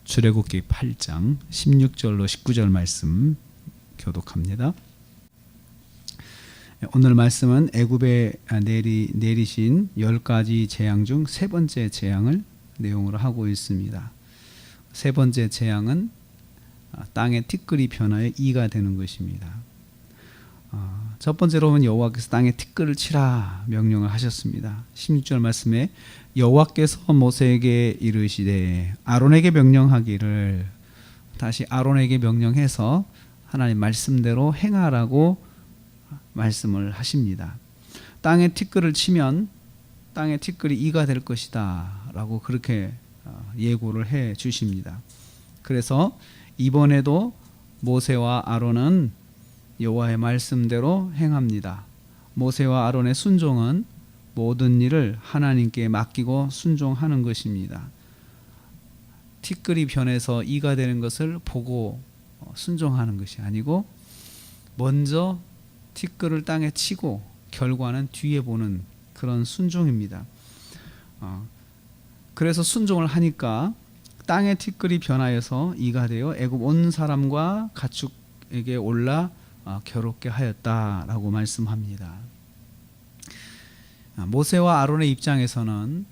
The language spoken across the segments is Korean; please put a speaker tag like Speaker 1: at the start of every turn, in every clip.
Speaker 1: 출애굽기 8장 16절로 19절 말씀 교독합니다. 오늘 말씀은 애굽에 내리신 10가지 재앙 중 세 번째 재앙을 내용으로 하고 있습니다. 세 번째 재앙은 땅의 티끌이 변하여 이가 되는 것입니다. 첫 번째로 보면 여호와께서 땅에 티끌을 치라 명령을 하셨습니다. 16절 말씀에 여호와께서 모세에게 이르시되 아론에게 명령하기를, 다시 아론에게 명령해서 하나님 말씀대로 행하라고 말씀을 하십니다. 땅에 티끌을 치면 땅에 티끌이 이가 될 것이다 라고 그렇게 예고를 해 주십니다. 그래서 이번에도 모세와 아론은 여호와의 말씀대로 행합니다. 모세와 아론의 순종은 모든 일을 하나님께 맡기고 순종하는 것입니다. 티끌이 변해서 이가 되는 것을 보고 순종하는 것이 아니고 먼저 티끌을 땅에 치고 결과는 뒤에 보는 그런 순종입니다. 그래서 순종을 하니까 땅의 티끌이 변하여서 이가 되어 애굽 온 사람과 가축에게 올라 괴롭게 하였다라고 말씀합니다. 모세와 아론의 입장에서는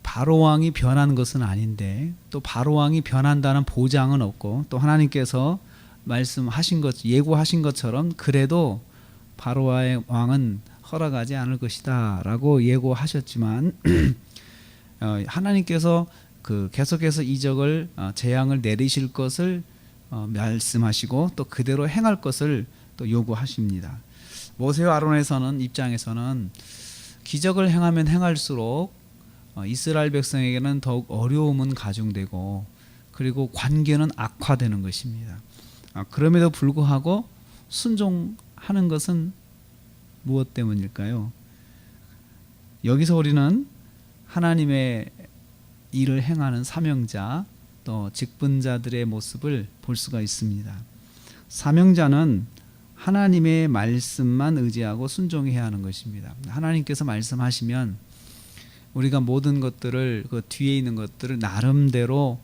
Speaker 1: 바로 왕이 변한 것은 아닌데 또 바로 왕이 변한다는 보장은 없고 또 하나님께서 말씀하신 것, 예고하신 것처럼 그래도 바로 왕은 허락하지 않을 것이다 라고 예고하셨지만 하나님께서 계속해서 이적을 재앙을 내리실 것을 말씀하시고 또 그대로 행할 것을 또 요구하십니다. 모세와 아론에서는 입장에서는 기적을 행하면 행할수록 이스라엘 백성에게는 더욱 어려움은 가중되고 그리고 관계는 악화되는 것입니다. 그럼에도 불구하고 순종하는 것은 무엇 때문일까요? 여기서 우리는 하나님의 일을 행하는 사명자 또 직분자들의 모습을 볼 수가 있습니다. 사명자는 하나님의 말씀만 의지하고 순종해야 하는 것입니다. 하나님께서 말씀하시면 우리가 모든 것들을 그 뒤에 있는 것들을 나름대로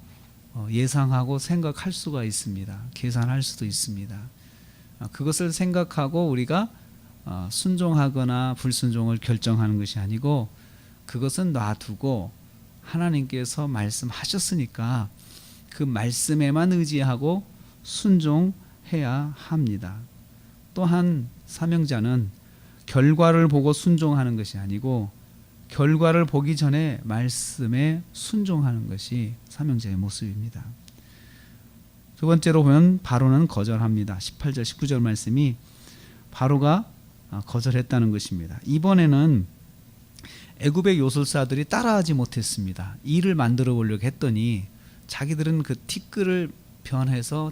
Speaker 1: 예상하고 생각할 수가 있습니다. 계산할 수도 있습니다. 그것을 생각하고 우리가 순종하거나 불순종을 결정하는 것이 아니고 그것은 놔두고 하나님께서 말씀하셨으니까 그 말씀에만 의지하고 순종해야 합니다. 또한 사명자는 결과를 보고 순종하는 것이 아니고 결과를 보기 전에 말씀에 순종하는 것이 사명자의 모습입니다. 두 번째로 보면 바로는 거절합니다. 18절 19절 말씀이 바로가 거절했다는 것입니다. 이번에는 애굽의 요술사들이 따라하지 못했습니다. 일을 만들어 보려고 했더니 자기들은 그 티끌이 변해서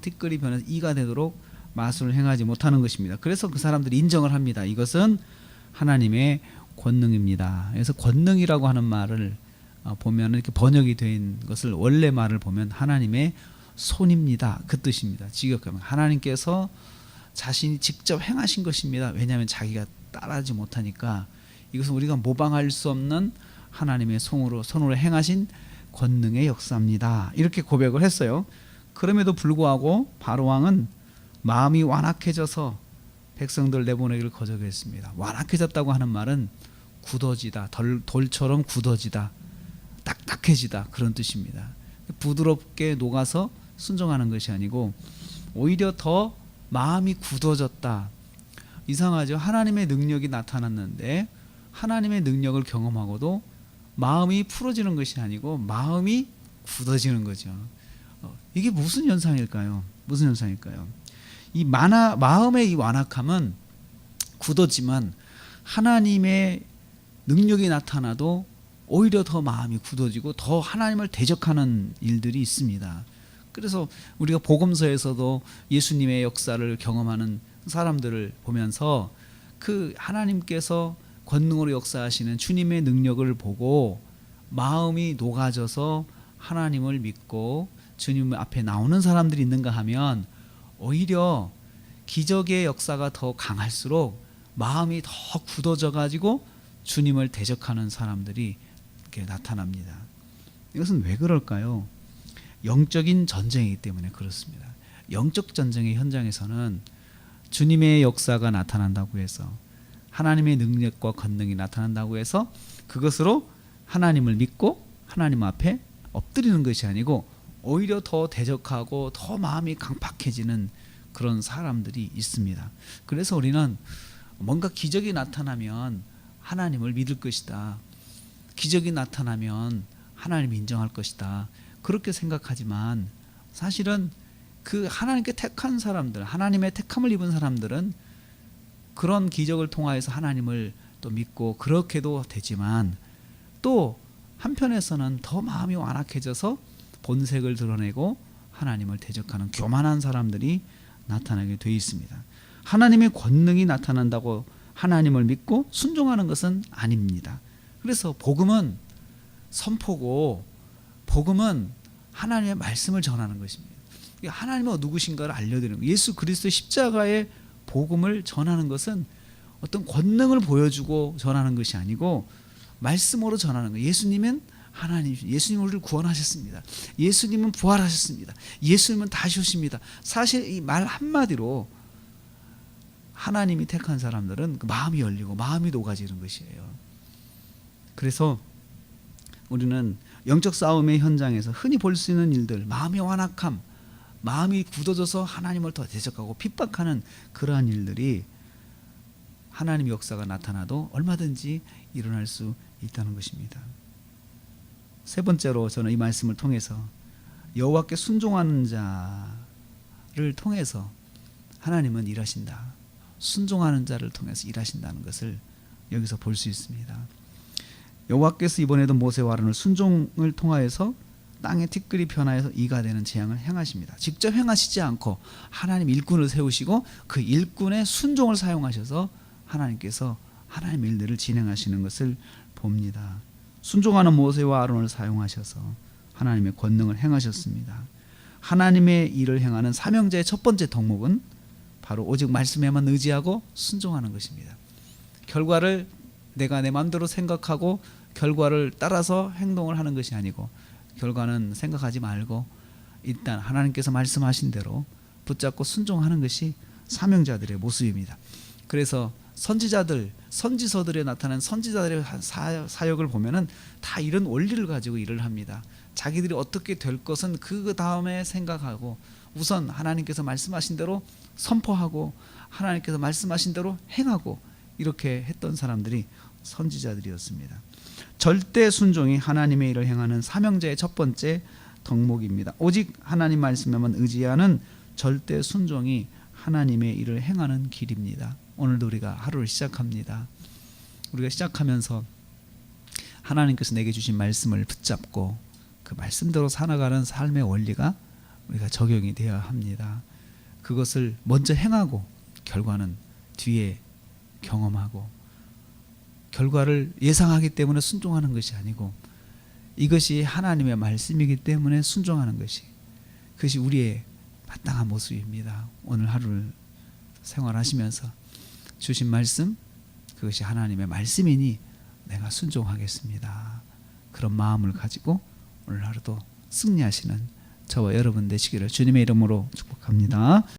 Speaker 1: 이가 되도록 마술을 행하지 못하는 것입니다. 그래서 그 사람들이 인정을 합니다. 이것은 하나님의 권능입니다. 그래서 권능이라고 하는 말을 보면 이렇게 번역이 된 것을 원래 말을 보면 하나님의 손입니다. 그 뜻입니다. 직역하면 하나님께서 자신이 직접 행하신 것입니다. 왜냐하면 자기가 따라하지 못하니까 이것은 우리가 모방할 수 없는 하나님의 손으로 행하신 권능의 역사입니다. 이렇게 고백을 했어요. 그럼에도 불구하고 바로 왕은 마음이 완악해져서 백성들 내보내기를 거절했습니다. 완악해졌다고 하는 말은 굳어지다, 돌처럼 굳어지다, 딱딱해지다 그런 뜻입니다. 부드럽게 녹아서 순종하는 것이 아니고 오히려 더 마음이 굳어졌다. 이상하죠? 하나님의 능력이 나타났는데 하나님의 능력을 경험하고도 마음이 풀어지는 것이 아니고 마음이 굳어지는 거죠. 이게 무슨 현상일까요? 무슨 현상일까요? 이 마음의 이 완악함은 굳어지만 하나님의 능력이 나타나도 오히려 더 마음이 굳어지고 더 하나님을 대적하는 일들이 있습니다. 그래서 우리가 복음서에서도 예수님의 역사를 경험하는 사람들을 보면서 그 하나님께서 권능으로 역사하시는 주님의 능력을 보고 마음이 녹아져서 하나님을 믿고 주님 앞에 나오는 사람들이 있는가 하면 오히려 기적의 역사가 더 강할수록 마음이 더 굳어져 가지고 주님을 대적하는 사람들이 이렇게 나타납니다. 이것은 왜 그럴까요? 영적인 전쟁이기 때문에 그렇습니다. 영적 전쟁의 현장에서는 주님의 역사가 나타난다고 해서, 하나님의 능력과 권능이 나타난다고 해서 그것으로 하나님을 믿고 하나님 앞에 엎드리는 것이 아니고 오히려 더 대적하고 더 마음이 강팍해지는 그런 사람들이 있습니다. 그래서 우리는 뭔가 기적이 나타나면 하나님을 믿을 것이다, 기적이 나타나면 하나님 인정할 것이다, 그렇게 생각하지만 사실은 그 하나님께 택한 사람들, 하나님의 택함을 입은 사람들은 그런 기적을 통하여서 하나님을 또 믿고 그렇게도 되지만, 또 한편에서는 더 마음이 완악해져서 본색을 드러내고 하나님을 대적하는 교만한 사람들이 나타나게 되어 있습니다. 하나님의 권능이 나타난다고 하나님을 믿고 순종하는 것은 아닙니다. 그래서 복음은 선포고, 복음은 하나님의 말씀을 전하는 것입니다. 하나님은 누구신가를 알려드리는 거예요. 예수 그리스도의 십자가의 복음을 전하는 것은 어떤 권능을 보여주고 전하는 것이 아니고 말씀으로 전하는 거예요. 예수님은 하나님, 예수님은 우리를 구원하셨습니다. 예수님은 부활하셨습니다. 예수님은 다시 오십니다. 사실 이 말 한마디로 하나님이 택한 사람들은 그 마음이 열리고 마음이 녹아지는 것이에요. 그래서 우리는 영적 싸움의 현장에서 흔히 볼 수 있는 일들, 마음의 완악함, 마음이 굳어져서 하나님을 더 대적하고 핍박하는 그러한 일들이 하나님의 역사가 나타나도 얼마든지 일어날 수 있다는 것입니다. 세 번째로 저는 이 말씀을 통해서 여호와께 순종하는 자를 통해서 하나님은 일하신다, 순종하는 자를 통해서 일하신다는 것을 여기서 볼 수 있습니다. 여호와께서 이번에도 모세와 아론을 순종을 통하여서 땅의 티끌이 변하여서 이가 되는 재앙을 행하십니다. 직접 행하시지 않고 하나님 일꾼을 세우시고 그 일꾼의 순종을 사용하셔서 하나님께서 하나님의 일들을 진행하시는 것을 봅니다. 순종하는 모세와 아론을 사용하셔서 하나님의 권능을 행하셨습니다. 하나님의 일을 행하는 사명자의 첫 번째 덕목은 바로 오직 말씀에만 의지하고 순종하는 것입니다. 결과를 내가 내 마음대로 생각하고 결과를 따라서 행동을 하는 것이 아니고, 결과는 생각하지 말고 일단 하나님께서 말씀하신 대로 붙잡고 순종하는 것이 사명자들의 모습입니다. 그래서 선지자들, 선지서들에 나타난 선지자들의 사역을 보면은 다 이런 원리를 가지고 일을 합니다. 자기들이 어떻게 될 것은 그 다음에 생각하고 우선 하나님께서 말씀하신 대로 선포하고 하나님께서 말씀하신 대로 행하고, 이렇게 했던 사람들이 선지자들이었습니다. 절대 순종이 하나님의 일을 행하는 사명자의 첫 번째 덕목입니다. 오직 하나님 말씀에만 의지하는 절대 순종이 하나님의 일을 행하는 길입니다. 오늘도 우리가 하루를 시작합니다. 우리가 시작하면서 하나님께서 내게 주신 말씀을 붙잡고 그 말씀대로 살아가는 삶의 원리가 우리가 적용이 되어야 합니다. 그것을 먼저 행하고 결과는 뒤에 경험하고, 결과를 예상하기 때문에 순종하는 것이 아니고 이것이 하나님의 말씀이기 때문에 순종하는 것이, 그것이 우리의 마땅한 모습입니다. 오늘 하루를 생활하시면서 주신 말씀, 그것이 하나님의 말씀이니 내가 순종하겠습니다, 그런 마음을 가지고 오늘 하루도 승리하시는 저와 여러분 되시기를 주님의 이름으로 축복합니다.